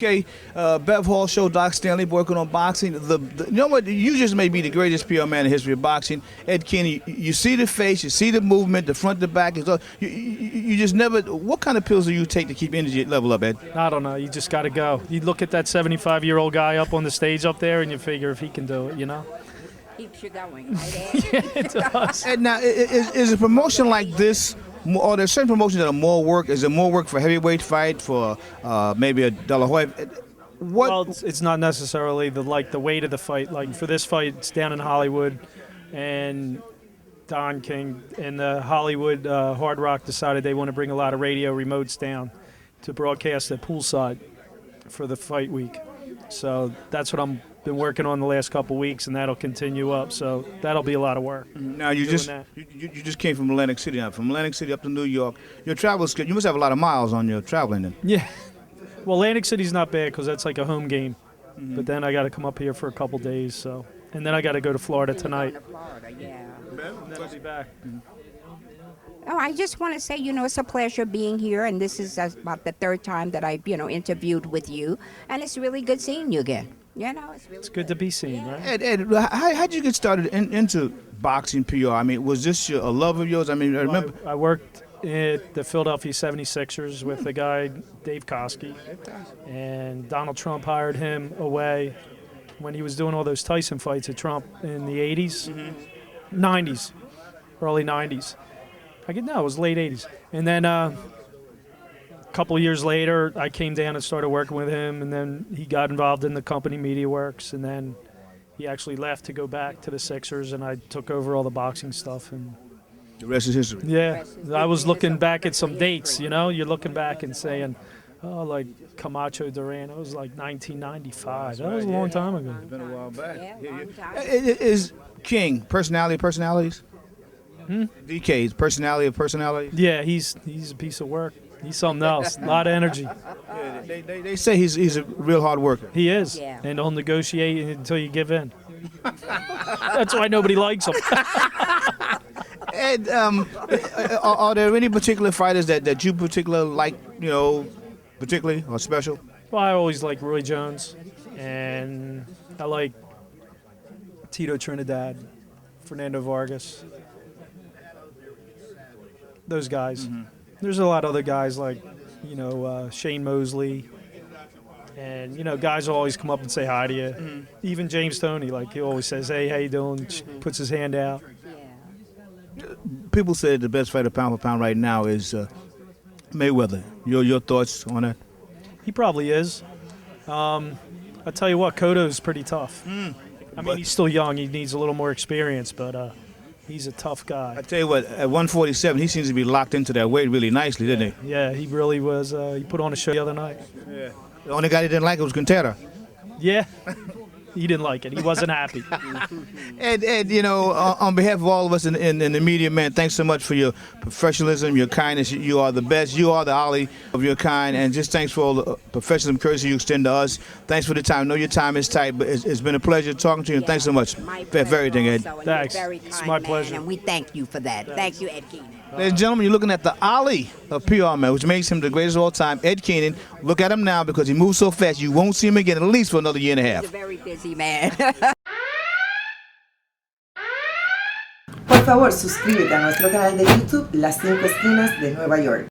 Okay, Bev Hall Show, Doc Stanley working on boxing. You know what? You just may be the greatest PR man in the history of boxing. Ed Keenan, you see the face, you see the movement, the front, the back. You just never. What kind of pills do you take to keep energy level up, Ed? I don't know. You just got to go. You look at that 75-year-old guy up on the stage up there, and you figure if he can do it, you know. Keeps you going, right, Ed? It does. And now, is a promotion like this? Or there's certain promotions that are more work. Is it more work for heavyweight fight, for maybe a De La Hoya? What? Well, it's not necessarily the weight of the fight. Like for this fight, it's down in Hollywood, and Don King and the Hollywood Hard Rock decided they want to bring a lot of radio remotes down to broadcast at poolside for the fight week. So that's what I'm been working on the last couple weeks, and that'll continue up. So that'll be a lot of work. Now you just came from Atlantic City. Now from Atlantic City up to New York, your travel schedule. You must have a lot of miles on your traveling then. Yeah. Well, Atlantic City's not bad because that's like a home game. Mm-hmm. But then I got to come up here for a couple days. So, and then I got to go to Florida tonight. Florida, yeah. And then I'll be back. Oh, I just want to say, it's a pleasure being here, and this is about the third time that I've, interviewed with you, and it's really good seeing you again. It's good to be seen, right? Ed, how'd you get started into boxing PR? I mean, was this a love of yours? I mean, I remember. I worked at the Philadelphia 76ers with the guy, Dave Koski, and Donald Trump hired him away when he was doing all those Tyson fights at Trump in the 80s, 90s, early 90s. It was late 80s. And then a couple of years later, I came down and started working with him, and then he got involved in the company MediaWorks, and then he actually left to go back to the Sixers, and I took over all the boxing stuff. And the rest is history. Yeah, I was looking back at some dates, you're looking back and saying, oh, like Camacho Duran, it was like 1995. That was a long time ago. It's been a while back. Yeah, long time. Is King personality of personalities? DK's personality of personalities? Yeah, he's a piece of work. He's something else. A lot of energy. Yeah, they say he's a real hard worker. He is. Yeah. And he'll negotiate until you give in. That's why nobody likes him. And are there any particular fighters that you particularly like, particularly or special? Well, I always like Roy Jones, and I like Tito Trinidad, Fernando Vargas, those guys. Mm-hmm. There's a lot of other guys like, Shane Mosley, and, guys will always come up and say hi to you. Mm-hmm. Even James Toney, he always says, hey, how you doing? Puts his hand out. People say the best fighter pound for pound right now is Mayweather. Your thoughts on that? He probably is. I tell you what, Cotto's pretty tough. He's still young. He needs a little more experience, but he's a tough guy. I tell you what, at 147, he seems to be locked into that weight really nicely, didn't he? Yeah, he really was. He put on a show the other night. Yeah. The only guy he didn't like was Quintero. Yeah. He didn't like it. He wasn't happy. Ed, on behalf of all of us in the media, man, thanks so much for your professionalism, your kindness. You are the best. You are the Ali of your kind. And just thanks for all the professionalism and courtesy you extend to us. Thanks for the time. I know your time is tight, but it's been a pleasure talking to you. And thanks so much for everything, Ed. Thanks. It's my pleasure. And we thank you for that. Thank you, Ed Keenan. Ladies and gentlemen, you're looking at the Ali of PR, man, which makes him the greatest of all time, Ed Keenan. Look at him now because he moves so fast, you won't see him again at least for another year and a half. He's a very busy man. Por favor, suscríbete a nuestro canal de YouTube Las 5 Esquinas de Nueva York.